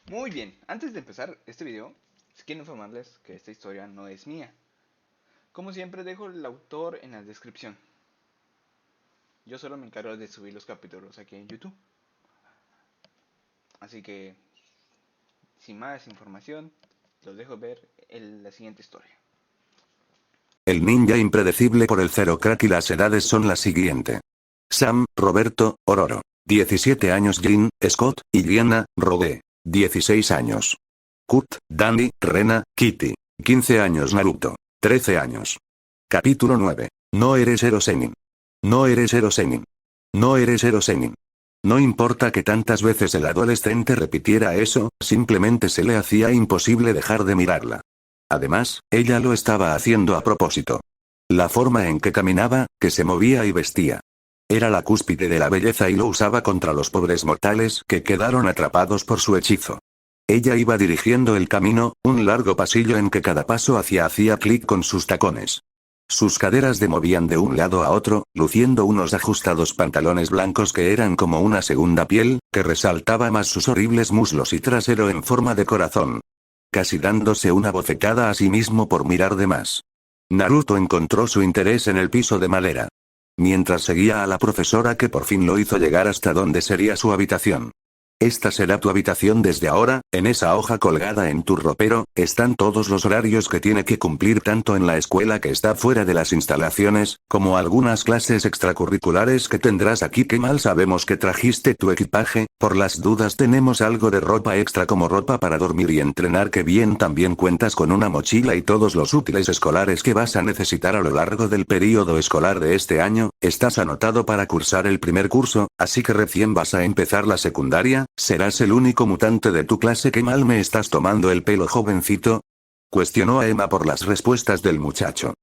Muy bien, antes de empezar este video, quiero informarles que esta historia no es mía. Como siempre dejo el autor en la descripción. Yo solo me encargo de subir los capítulos aquí en YouTube. Así que, sin más información, los dejo ver la siguiente historia. El ninja impredecible por el cero crack y las edades son las siguientes. Sam, Roberto, Ororo. 17 años Jin, Scott, y Liana, Rogue. 16 años. Kurt, Danny, Rena, Kitty. 15 años Naruto. 13 años. Capítulo 9. No eres Erosenin. No eres Erosenin. No eres Erosenin. No importa que tantas veces el adolescente repitiera eso, simplemente se le hacía imposible dejar de mirarla. Además, ella lo estaba haciendo a propósito. La forma en que caminaba, que se movía y vestía. Era la cúspide de la belleza y lo usaba contra los pobres mortales que quedaron atrapados por su hechizo. Ella iba dirigiendo el camino, un largo pasillo en que cada paso hacía clic con sus tacones. Sus caderas se movían de un lado a otro, luciendo unos ajustados pantalones blancos que eran como una segunda piel, que resaltaba más sus horribles muslos y trasero en forma de corazón. Casi dándose una bofetada a sí mismo por mirar de más. Naruto encontró su interés en el piso de madera. Mientras seguía a la profesora que por fin lo hizo llegar hasta donde sería su habitación. Esta será tu habitación desde ahora, en esa hoja colgada en tu ropero, están todos los horarios que tiene que cumplir tanto en la escuela que está fuera de las instalaciones, como algunas clases extracurriculares que tendrás aquí. Qué mal sabemos que trajiste tu equipaje, por las dudas tenemos algo de ropa extra como ropa para dormir y entrenar. Que bien, también cuentas con una mochila y todos los útiles escolares que vas a necesitar a lo largo del período escolar de este año, estás anotado para cursar el primer curso, así que recién vas a empezar la secundaria. ¿Serás el único mutante de tu clase? ¿Qué mal me estás tomando el pelo, jovencito? Cuestionó a Emma por las respuestas del muchacho.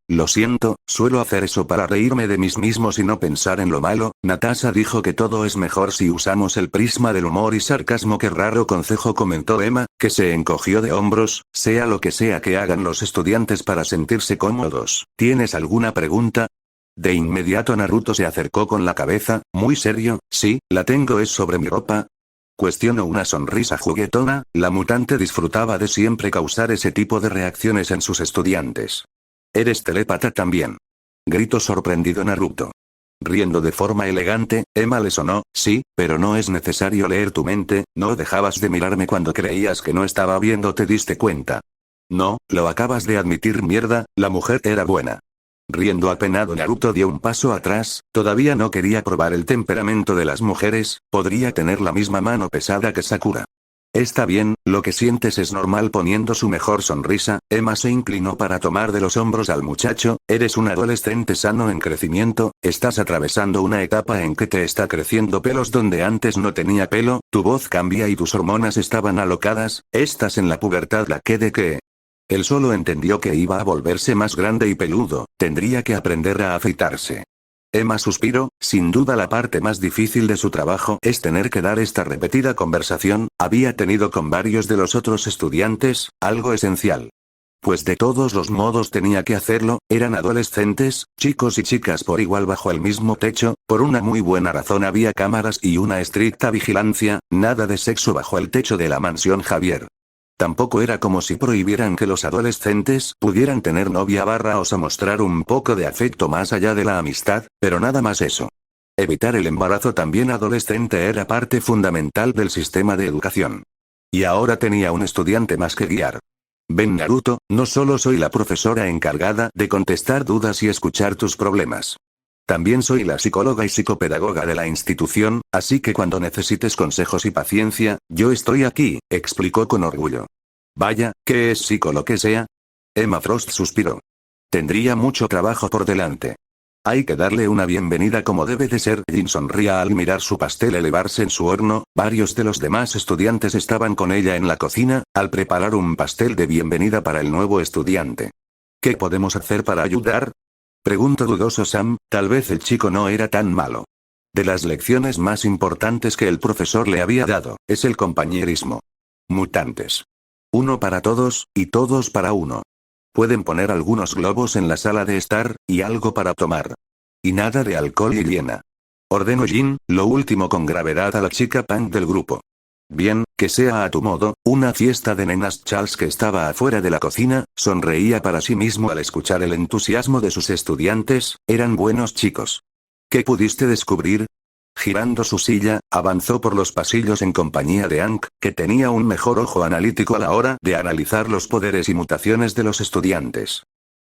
Lo siento, suelo hacer eso para reírme de mis mismos y no pensar en lo malo. Natasha dijo que todo es mejor si usamos el prisma del humor y sarcasmo. Qué raro consejo, comentó Emma, que se encogió de hombros. Sea lo que sea que hagan los estudiantes para sentirse cómodos. ¿Tienes alguna pregunta? De inmediato Naruto se acercó con la cabeza, muy serio. Sí, la tengo, es sobre mi ropa. Cuestionó. Una sonrisa juguetona, la mutante disfrutaba de siempre causar ese tipo de reacciones en sus estudiantes. ¿Eres telépata también? Gritó sorprendido Naruto. Riendo de forma elegante, Emma le sonó, sí, pero no es necesario leer tu mente, no dejabas de mirarme cuando creías que no estaba viendo, ¿te diste cuenta? No, lo acabas de admitir, mierda, la mujer era buena. Riendo apenado Naruto dio un paso atrás, todavía no quería probar el temperamento de las mujeres, podría tener la misma mano pesada que Sakura. Está bien, lo que sientes es normal. Poniendo su mejor sonrisa, Emma se inclinó para tomar de los hombros al muchacho. Eres un adolescente sano en crecimiento, estás atravesando una etapa en que te está creciendo pelos donde antes no tenía pelo, tu voz cambia y tus hormonas estaban alocadas, estás en la pubertad. ¿La qué de qué? Él solo entendió que iba a volverse más grande y peludo, tendría que aprender a afeitarse. Emma suspiró, sin duda la parte más difícil de su trabajo es tener que dar esta repetida conversación, había tenido con varios de los otros estudiantes, algo esencial. Pues de todos los modos tenía que hacerlo, eran adolescentes, chicos y chicas por igual bajo el mismo techo, por una muy buena razón había cámaras y una estricta vigilancia, nada de sexo bajo el techo de la mansión Javier. Tampoco era como si prohibieran que los adolescentes pudieran tener novia o mostrar un poco de afecto más allá de la amistad, pero nada más eso. Evitar el embarazo también adolescente era parte fundamental del sistema de educación. Y ahora tenía un estudiante más que guiar. Ven Naruto, no solo soy la profesora encargada de contestar dudas y escuchar tus problemas. También soy la psicóloga y psicopedagoga de la institución, así que cuando necesites consejos y paciencia, yo estoy aquí, explicó con orgullo. Vaya, ¿qué es psico lo que sea? Emma Frost suspiró. Tendría mucho trabajo por delante. Hay que darle una bienvenida como debe de ser. Jin sonría al mirar su pastel elevarse en su horno, varios de los demás estudiantes estaban con ella en la cocina, al preparar un pastel de bienvenida para el nuevo estudiante. ¿Qué podemos hacer para ayudar? Preguntó dudoso Sam, tal vez el chico no era tan malo. De las lecciones más importantes que el profesor le había dado, es el compañerismo. Mutantes. Uno para todos, y todos para uno. Pueden poner algunos globos en la sala de estar, y algo para tomar. Y nada de alcohol y Liana. Ordenó Jin, lo último con gravedad a la chica punk del grupo. Bien, que sea a tu modo, una fiesta de nenas. Charles, que estaba afuera de la cocina, sonreía para sí mismo al escuchar el entusiasmo de sus estudiantes, eran buenos chicos. ¿Qué pudiste descubrir? Girando su silla, avanzó por los pasillos en compañía de Hank, que tenía un mejor ojo analítico a la hora de analizar los poderes y mutaciones de los estudiantes.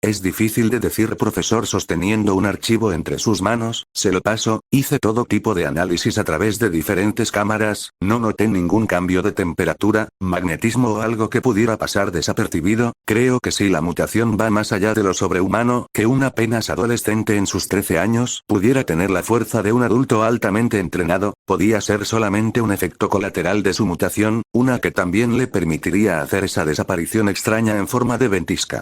Es difícil de decir, profesor, sosteniendo un archivo entre sus manos, se lo paso, hice todo tipo de análisis a través de diferentes cámaras, no noté ningún cambio de temperatura, magnetismo o algo que pudiera pasar desapercibido, creo que si la mutación va más allá de lo sobrehumano, que un apenas adolescente en sus 13 años pudiera tener la fuerza de un adulto altamente entrenado, podía ser solamente un efecto colateral de su mutación, una que también le permitiría hacer esa desaparición extraña en forma de ventisca.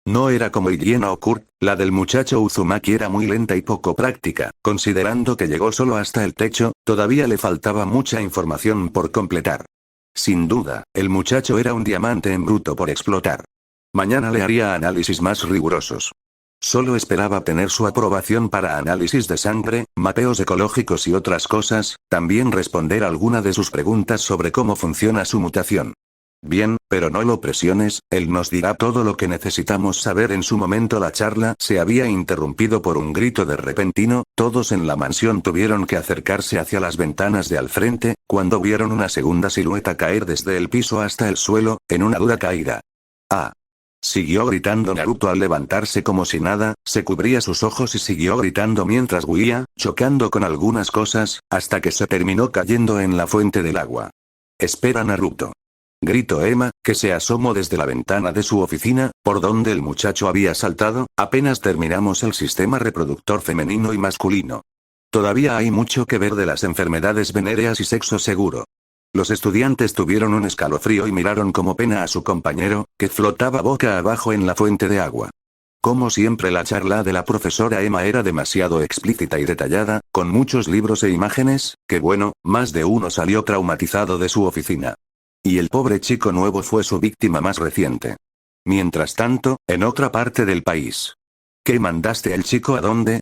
No era como Hyena o Kurt, la del muchacho Uzumaki era muy lenta y poco práctica, considerando que llegó solo hasta el techo, todavía le faltaba mucha información por completar. Sin duda, el muchacho era un diamante en bruto por explotar. Mañana le haría análisis más rigurosos. Solo esperaba tener su aprobación para análisis de sangre, mapeos ecológicos y otras cosas, también responder alguna de sus preguntas sobre cómo funciona su mutación. Bien, pero no lo presiones, él nos dirá todo lo que necesitamos saber. En su momento la charla se había interrumpido por un grito de repentino, todos en la mansión tuvieron que acercarse hacia las ventanas de al frente, cuando vieron una segunda silueta caer desde el piso hasta el suelo, en una dura caída. ¡Ah! Siguió gritando Naruto al levantarse como si nada, se cubría sus ojos y siguió gritando mientras huía, chocando con algunas cosas, hasta que se terminó cayendo en la fuente del agua. Espera, Naruto. Gritó Emma, que se asomó desde la ventana de su oficina, por donde el muchacho había saltado, apenas terminamos el sistema reproductor femenino y masculino. Todavía hay mucho que ver de las enfermedades venéreas y sexo seguro. Los estudiantes tuvieron un escalofrío y miraron como pena a su compañero, que flotaba boca abajo en la fuente de agua. Como siempre, la charla de la profesora Emma era demasiado explícita y detallada, con muchos libros e imágenes, que bueno, más de uno salió traumatizado de su oficina. Y el pobre chico nuevo fue su víctima más reciente. Mientras tanto, en otra parte del país. ¿Qué mandaste al chico a dónde?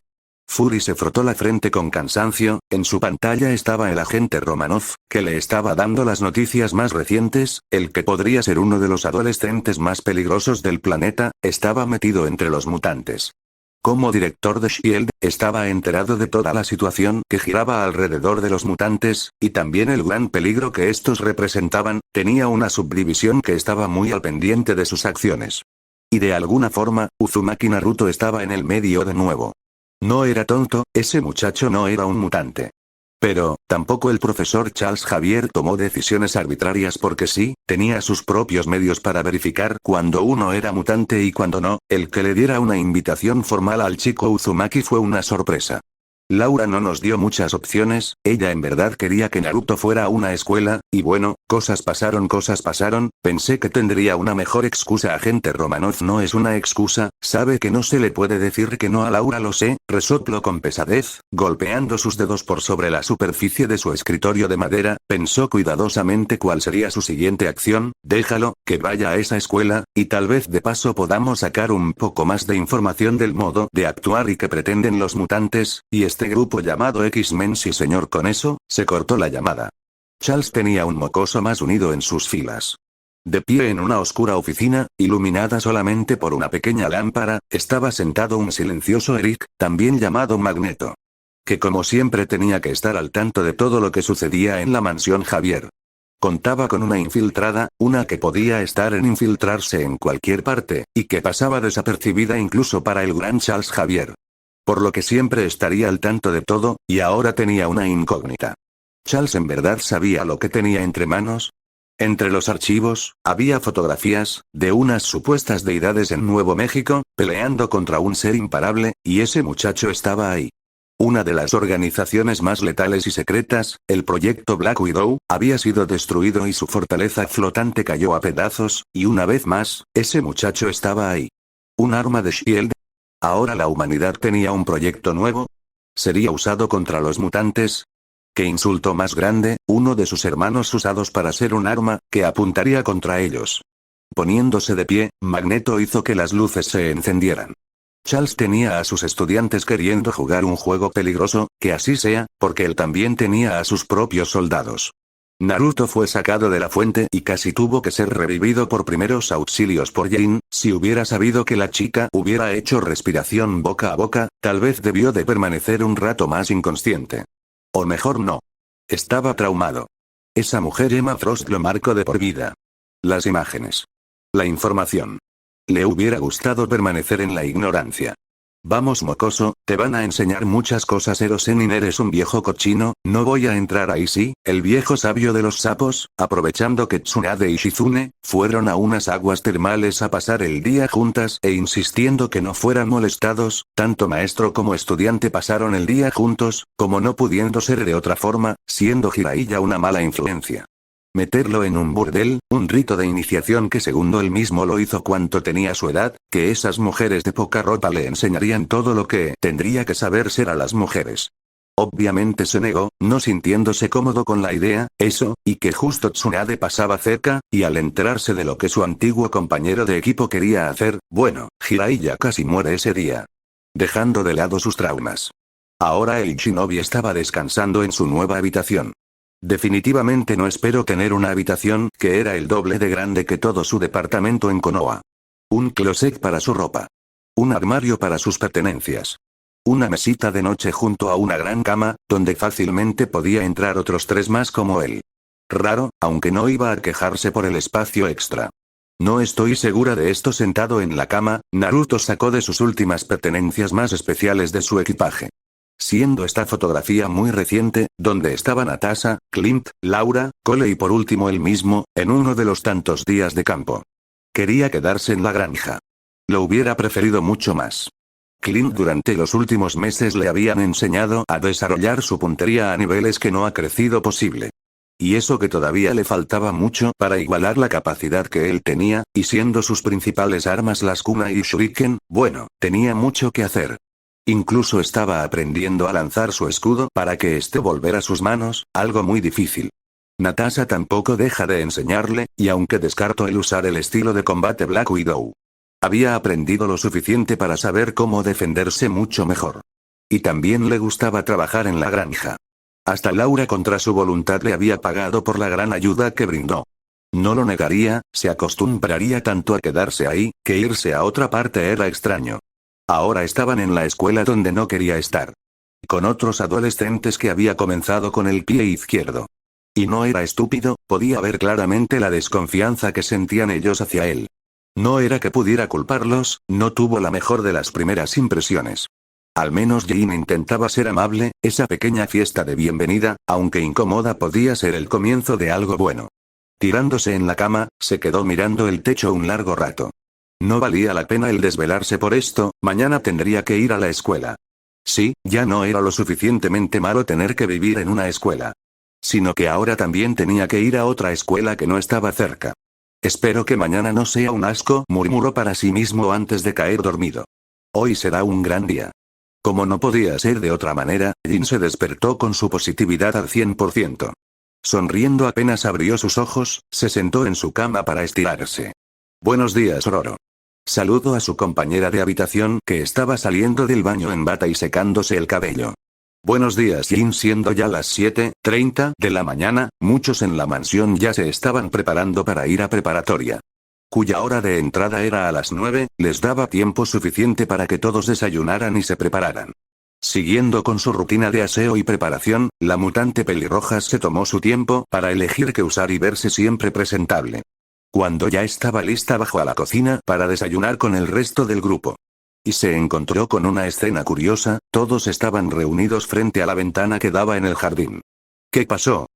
Fury se frotó la frente con cansancio, en su pantalla estaba el agente Romanov, que le estaba dando las noticias más recientes, el que podría ser uno de los adolescentes más peligrosos del planeta, estaba metido entre los mutantes. Como director de SHIELD, estaba enterado de toda la situación que giraba alrededor de los mutantes, y también el gran peligro que estos representaban, tenía una subdivisión que estaba muy al pendiente de sus acciones. Y de alguna forma, Uzumaki Naruto estaba en el medio de nuevo. No era tonto, ese muchacho no era un mutante. Pero, tampoco el profesor Charles Xavier tomó decisiones arbitrarias porque sí, tenía sus propios medios para verificar cuando uno era mutante y cuando no. El que le diera una invitación formal al chico Uzumaki fue una sorpresa. Laura no nos dio muchas opciones, ella en verdad quería que Naruto fuera a una escuela, y bueno, cosas pasaron, pensé que tendría una mejor excusa. Agente Romanov no es una excusa, sabe que no se le puede decir que no a Laura, lo sé, resopló con pesadez, golpeando sus dedos por sobre la superficie de su escritorio de madera, pensó cuidadosamente cuál sería su siguiente acción. Déjalo, que vaya a esa escuela, y tal vez de paso podamos sacar un poco más de información del modo de actuar y que pretenden los mutantes, y este grupo llamado X-Men. Sí señor, con eso, se cortó la llamada. Charles tenía un mocoso más unido en sus filas. De pie en una oscura oficina, iluminada solamente por una pequeña lámpara, estaba sentado un silencioso Eric, también llamado Magneto. Que como siempre tenía que estar al tanto de todo lo que sucedía en la mansión Xavier. Contaba con una infiltrada, una que podía estar en infiltrarse en cualquier parte, y que pasaba desapercibida incluso para el gran Charles Xavier. Por lo que siempre estaría al tanto de todo, y ahora tenía una incógnita. ¿Charles en verdad sabía lo que tenía entre manos? Entre los archivos, había fotografías, de unas supuestas deidades en Nuevo México, peleando contra un ser imparable, y ese muchacho estaba ahí. Una de las organizaciones más letales y secretas, el Proyecto Black Widow, había sido destruido y su fortaleza flotante cayó a pedazos, y una vez más, ese muchacho estaba ahí. ¿Un arma de SHIELD? ¿Ahora la humanidad tenía un proyecto nuevo? ¿Sería usado contra los mutantes? ¿Qué insulto más grande, uno de sus hermanos usados para ser un arma, que apuntaría contra ellos? Poniéndose de pie, Magneto hizo que las luces se encendieran. Charles tenía a sus estudiantes queriendo jugar un juego peligroso, que así sea, porque él también tenía a sus propios soldados. Naruto fue sacado de la fuente y casi tuvo que ser revivido por primeros auxilios por Jin. Si hubiera sabido que la chica hubiera hecho respiración boca a boca, tal vez debió de permanecer un rato más inconsciente. O mejor no. Estaba traumado. Esa mujer Emma Frost lo marcó de por vida. Las imágenes. La información. Le hubiera gustado permanecer en la ignorancia. Vamos mocoso, te van a enseñar muchas cosas. Erosenin, eres un viejo cochino, no voy a entrar ahí. Sí, el viejo sabio de los sapos, aprovechando que Tsunade y Shizune fueron a unas aguas termales a pasar el día juntas e insistiendo que no fueran molestados, tanto maestro como estudiante pasaron el día juntos, como no pudiendo ser de otra forma, siendo Jiraiya una mala influencia. Meterlo en un burdel, un rito de iniciación que según él mismo lo hizo cuando tenía su edad, que esas mujeres de poca ropa le enseñarían todo lo que tendría que saber ser a las mujeres. Obviamente se negó, no sintiéndose cómodo con la idea, eso, y que justo Tsunade pasaba cerca, y al enterarse de lo que su antiguo compañero de equipo quería hacer, bueno, Jiraiya casi muere ese día. Dejando de lado sus traumas. Ahora el shinobi estaba descansando en su nueva habitación. Definitivamente no espero tener una habitación que era el doble de grande que todo su departamento en Konoha. Un closet para su ropa. Un armario para sus pertenencias. Una mesita de noche junto a una gran cama, donde fácilmente podía entrar otros 3 más como él. Raro, aunque no iba a quejarse por el espacio extra. No estoy segura de esto. Sentado en la cama, Naruto sacó de sus últimas pertenencias más especiales de su equipaje. Siendo esta fotografía muy reciente, donde estaban Natasha, Clint, Laura, Cole y por último él mismo, en uno de los tantos días de campo. Quería quedarse en la granja. Lo hubiera preferido mucho más. Clint durante los últimos meses le habían enseñado a desarrollar su puntería a niveles que no ha crecido posible. Y eso que todavía le faltaba mucho para igualar la capacidad que él tenía, y siendo sus principales armas las kunai y shuriken, bueno, tenía mucho que hacer. Incluso estaba aprendiendo a lanzar su escudo para que éste volviera a sus manos, algo muy difícil. Natasha tampoco deja de enseñarle, y aunque descarto el usar el estilo de combate Black Widow. Había aprendido lo suficiente para saber cómo defenderse mucho mejor. Y también le gustaba trabajar en la granja. Hasta Laura contra su voluntad le había pagado por la gran ayuda que brindó. No lo negaría, se acostumbraría tanto a quedarse ahí, que irse a otra parte era extraño. Ahora estaban en la escuela donde no quería estar. Con otros adolescentes que había comenzado con el pie izquierdo. Y no era estúpido, podía ver claramente la desconfianza que sentían ellos hacia él. No era que pudiera culparlos, no tuvo la mejor de las primeras impresiones. Al menos Jin intentaba ser amable, esa pequeña fiesta de bienvenida, aunque incómoda podía ser el comienzo de algo bueno. Tirándose en la cama, se quedó mirando el techo un largo rato. No valía la pena el desvelarse por esto, mañana tendría que ir a la escuela. Sí, ya no era lo suficientemente malo tener que vivir en una escuela. Sino que ahora también tenía que ir a otra escuela que no estaba cerca. Espero que mañana no sea un asco, murmuró para sí mismo antes de caer dormido. Hoy será un gran día. Como no podía ser de otra manera, Jin se despertó con su positividad al 100%. Sonriendo apenas abrió sus ojos, se sentó en su cama para estirarse. Buenos días, Ororo. Saludó a su compañera de habitación que estaba saliendo del baño en bata y secándose el cabello. Buenos días, Jin. Siendo ya las 7:30 de la mañana, muchos en la mansión ya se estaban preparando para ir a preparatoria. Cuya hora de entrada era a las 9, les daba tiempo suficiente para que todos desayunaran y se prepararan. Siguiendo con su rutina de aseo y preparación, la mutante pelirroja se tomó su tiempo para elegir qué usar y verse siempre presentable. Cuando ya estaba lista bajó a la cocina para desayunar con el resto del grupo. Y se encontró con una escena curiosa, todos estaban reunidos frente a la ventana que daba en el jardín. ¿Qué pasó?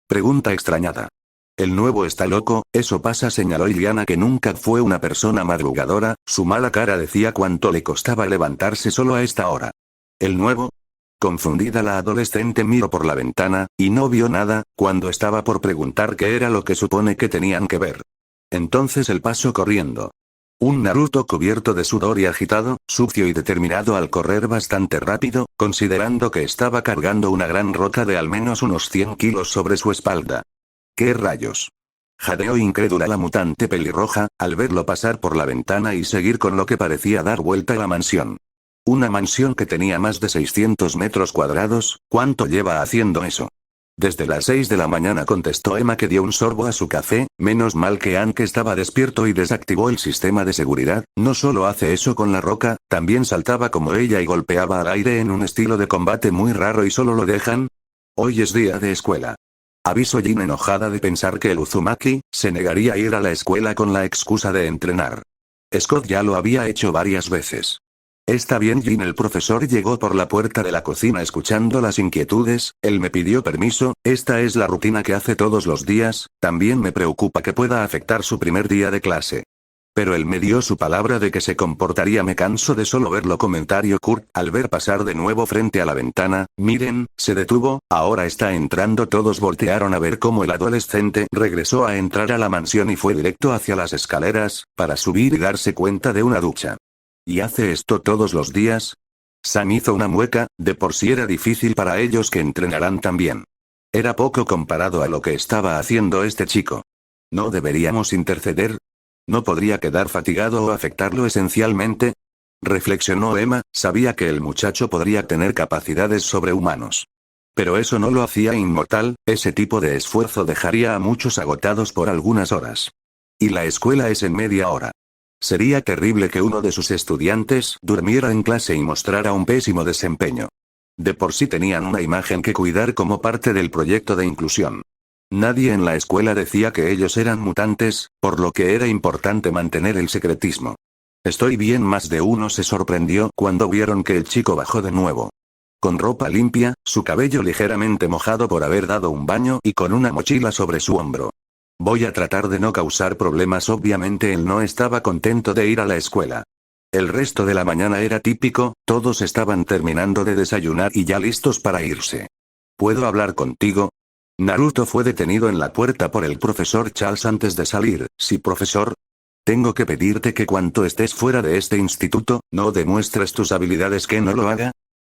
Pregunta extrañada. El nuevo está loco, eso pasa, señaló Iliana, que nunca fue una persona madrugadora, su mala cara decía cuánto le costaba levantarse solo a esta hora. ¿El nuevo? Confundida la adolescente miró por la ventana, y no vio nada, cuando estaba por preguntar qué era lo que supone que tenían que ver. Entonces él pasó corriendo. Un Naruto cubierto de sudor y agitado, sucio y determinado al correr bastante rápido, considerando que estaba cargando una gran roca de al menos unos 100 kilos sobre su espalda. ¿Qué rayos? Jadeó incrédula la mutante pelirroja, al verlo pasar por la ventana y seguir con lo que parecía dar vuelta a la mansión. Una mansión que tenía más de 600 metros cuadrados, ¿cuánto lleva haciendo eso? Desde las 6 de la mañana, contestó Emma, que dio un sorbo a su café. Menos mal que Hank estaba despierto y desactivó el sistema de seguridad. No solo hace eso con la roca, también saltaba como ella y golpeaba al aire en un estilo de combate muy raro y solo lo dejan. Hoy es día de escuela. Avisó Jin, enojada de pensar que el Uzumaki se negaría a ir a la escuela con la excusa de entrenar. Scott ya lo había hecho varias veces. Está bien, Jin. El profesor llegó por la puerta de la cocina escuchando las inquietudes. Él me pidió permiso. Esta es la rutina que hace todos los días. También me preocupa que pueda afectar su primer día de clase. Pero él me dio su palabra de que se comportaría. Me canso de solo verlo, comentario Kurt, al ver pasar de nuevo frente a la ventana. Miren, se detuvo, ahora está entrando. Todos voltearon a ver cómo el adolescente regresó a entrar a la mansión y fue directo hacia las escaleras, para subir y darse cuenta de una ducha. ¿Y hace esto todos los días? Sam hizo una mueca. De por sí era difícil para ellos, que entrenaran también. Era poco comparado a lo que estaba haciendo este chico. ¿No deberíamos interceder? ¿No podría quedar fatigado o afectarlo esencialmente? Reflexionó Emma. Sabía que el muchacho podría tener capacidades sobrehumanos. Pero eso no lo hacía inmortal. Ese tipo de esfuerzo dejaría a muchos agotados por algunas horas. Y la escuela es en media hora. Sería terrible que uno de sus estudiantes durmiera en clase y mostrara un pésimo desempeño. De por sí tenían una imagen que cuidar como parte del proyecto de inclusión. Nadie en la escuela decía que ellos eran mutantes, por lo que era importante mantener el secretismo. Estoy bien. Más de uno se sorprendió cuando vieron que el chico bajó de nuevo. Con ropa limpia, su cabello ligeramente mojado por haber dado un baño y con una mochila sobre su hombro. Voy a tratar de no causar problemas. Obviamente él no estaba contento de ir a la escuela. El resto de la mañana era típico, todos estaban terminando de desayunar y ya listos para irse. ¿Puedo hablar contigo? Naruto fue detenido en la puerta por el profesor Charles antes de salir. Sí, profesor. Tengo que pedirte que cuando estés fuera de este instituto, no demuestres tus habilidades. ¿Que no lo haga?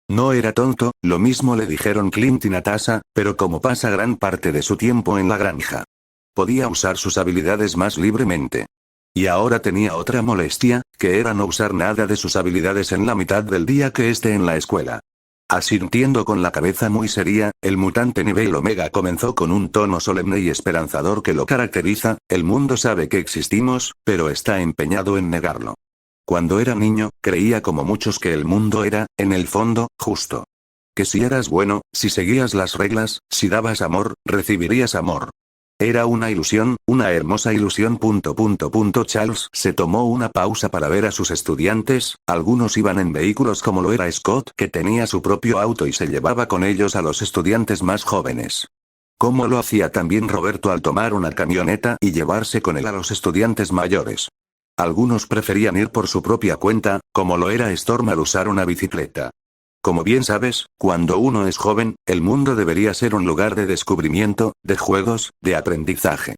No era tonto, lo mismo le dijeron Clint y Natasha, pero como pasa gran parte de su tiempo en la granja, podía usar sus habilidades más libremente. Y ahora tenía otra molestia, que era no usar nada de sus habilidades en la mitad del día que esté en la escuela. Asintiendo con la cabeza muy seria, el mutante nivel Omega comenzó con un tono solemne y esperanzador que lo caracteriza. El mundo sabe que existimos, pero está empeñado en negarlo. Cuando era niño, creía como muchos que el mundo era, en el fondo, justo. Que si eras bueno, si seguías las reglas, si dabas amor, recibirías amor. Era una ilusión, una hermosa ilusión. Charles se tomó una pausa para ver a sus estudiantes. Algunos iban en vehículos como lo era Scott, que tenía su propio auto y se llevaba con ellos a los estudiantes más jóvenes. Como lo hacía también Roberto al tomar una camioneta y llevarse con él a los estudiantes mayores. Algunos preferían ir por su propia cuenta, como lo era Storm al usar una bicicleta. Como bien sabes, cuando uno es joven, el mundo debería ser un lugar de descubrimiento, de juegos, de aprendizaje.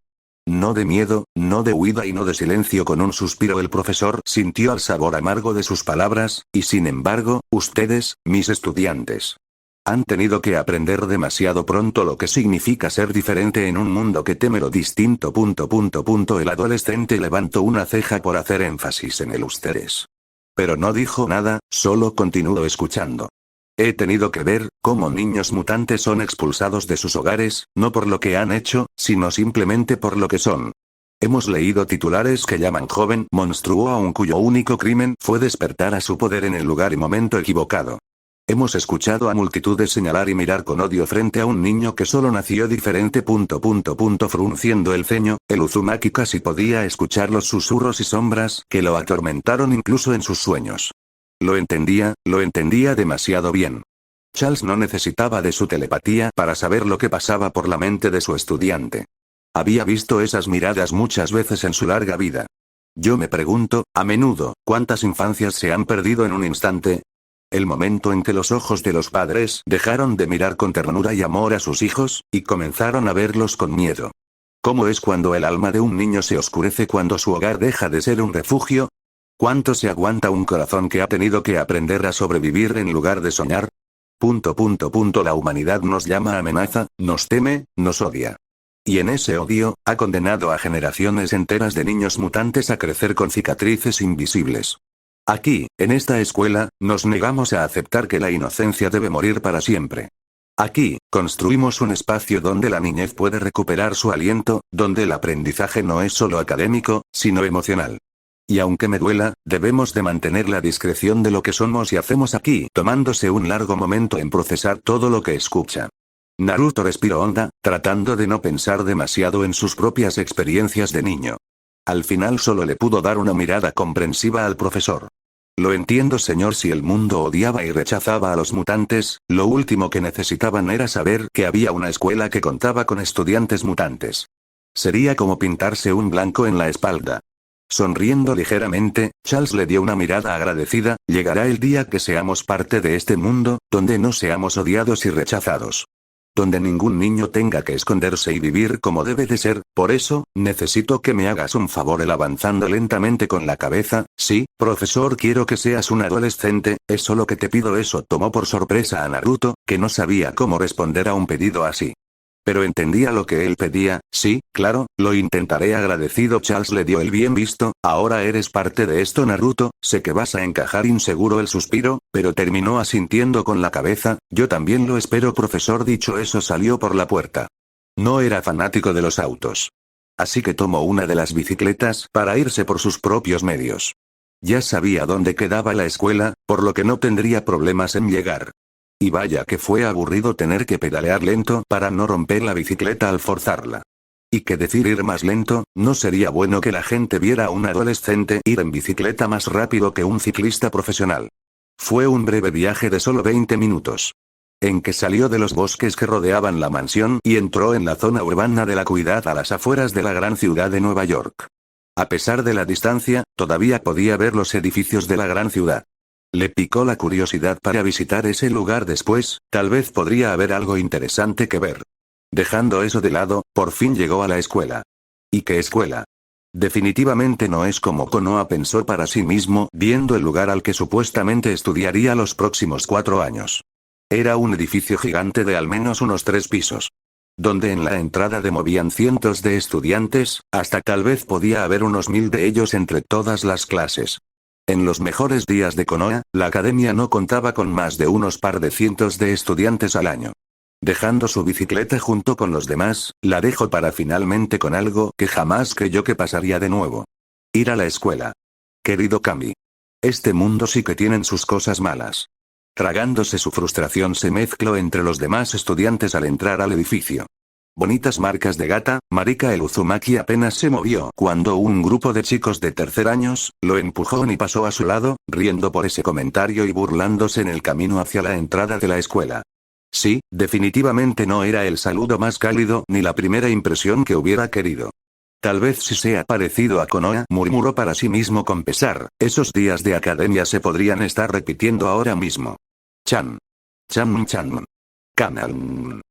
No de miedo, no de huida y no de silencio. Con un suspiro el profesor sintió el sabor amargo de sus palabras, y sin embargo, ustedes, mis estudiantes, han tenido que aprender demasiado pronto lo que significa ser diferente en un mundo que teme lo distinto. El adolescente levantó una ceja por hacer énfasis en el ustedes. Pero no dijo nada, solo continuó escuchando. He tenido que ver cómo niños mutantes son expulsados de sus hogares, no por lo que han hecho, sino simplemente por lo que son. Hemos leído titulares que llaman joven monstruo a un cuyo único crimen fue despertar a su poder en el lugar y momento equivocado. Hemos escuchado a multitudes señalar y mirar con odio frente a un niño que solo nació diferente. Frunciendo el ceño, el Uzumaki casi podía escuchar los susurros y sombras que lo atormentaron incluso en sus sueños. Lo entendía demasiado bien. Charles no necesitaba de su telepatía para saber lo que pasaba por la mente de su estudiante. Había visto esas miradas muchas veces en su larga vida. Yo me pregunto, a menudo, ¿cuántas infancias se han perdido en un instante? El momento en que los ojos de los padres dejaron de mirar con ternura y amor a sus hijos, y comenzaron a verlos con miedo. ¿Cómo es cuando el alma de un niño se oscurece cuando su hogar deja de ser un refugio? ¿Cuánto se aguanta un corazón que ha tenido que aprender a sobrevivir en lugar de soñar? La humanidad nos llama amenaza, nos teme, nos odia. Y en ese odio, ha condenado a generaciones enteras de niños mutantes a crecer con cicatrices invisibles. Aquí, en esta escuela, nos negamos a aceptar que la inocencia debe morir para siempre. Aquí, construimos un espacio donde la niñez puede recuperar su aliento, donde el aprendizaje no es solo académico, sino emocional. Y aunque me duela, debemos de mantener la discreción de lo que somos y hacemos aquí, tomándose un largo momento en procesar todo lo que escucha. Naruto respiró honda, tratando de no pensar demasiado en sus propias experiencias de niño. Al final solo le pudo dar una mirada comprensiva al profesor. Lo entiendo, señor, si el mundo odiaba y rechazaba a los mutantes, lo último que necesitaban era saber que había una escuela que contaba con estudiantes mutantes. Sería como pintarse un blanco en la espalda. Sonriendo ligeramente, Charles le dio una mirada agradecida. Llegará el día que seamos parte de este mundo, donde no seamos odiados y rechazados. Donde ningún niño tenga que esconderse y vivir como debe de ser. Por eso, necesito que me hagas un favor. Él avanzando lentamente con la cabeza. Sí, profesor, quiero que seas un adolescente, es solo que te pido eso. Tomó por sorpresa a Naruto, que no sabía cómo responder a un pedido así. Pero entendía lo que él pedía. Sí, claro, lo intentaré. Agradecido, Charles le dio el bien visto. Ahora eres parte de esto, Naruto, sé que vas a encajar. Inseguro el suspiro, pero terminó asintiendo con la cabeza. Yo también lo espero, profesor. Dicho eso, salió por la puerta. No era fanático de los autos. Así que tomó una de las bicicletas para irse por sus propios medios. Ya sabía dónde quedaba la escuela, por lo que no tendría problemas en llegar. Y vaya que fue aburrido tener que pedalear lento para no romper la bicicleta al forzarla. Y que decir ir más lento, no sería bueno que la gente viera a un adolescente ir en bicicleta más rápido que un ciclista profesional. Fue un breve viaje de solo 20 minutos. En que salió de los bosques que rodeaban la mansión y entró en la zona urbana de la ciudad a las afueras de la gran ciudad de Nueva York. A pesar de la distancia, todavía podía ver los edificios de la gran ciudad. Le picó la curiosidad para visitar ese lugar después, tal vez podría haber algo interesante que ver. Dejando eso de lado, por fin llegó a la escuela. ¿Y qué escuela? Definitivamente no es como Konoha, pensó para sí mismo, viendo el lugar al que supuestamente estudiaría los próximos 4 años. Era un edificio gigante de al menos unos 3 pisos. Donde en la entrada de movían cientos de estudiantes, hasta tal vez podía haber unos 1000 de ellos entre todas las clases. En los mejores días de Konoha, la academia no contaba con más de unos par de cientos de estudiantes al año. Dejando su bicicleta junto con los demás, la dejó para finalmente con algo que jamás creyó que pasaría de nuevo. Ir a la escuela. Querido Kami. Este mundo sí que tienen sus cosas malas. Tragándose su frustración, se mezcló entre los demás estudiantes al entrar al edificio. Bonitas marcas de gata, marica. El Uzumaki apenas se movió cuando un grupo de chicos de tercer años lo empujó y pasó a su lado, riendo por ese comentario y burlándose en el camino hacia la entrada de la escuela. Sí, definitivamente no era el saludo más cálido ni la primera impresión que hubiera querido. Tal vez sí sea parecido a Konoha, murmuró para sí mismo con pesar. Esos días de academia se podrían estar repitiendo ahora mismo. Chan. Chan. Kanan.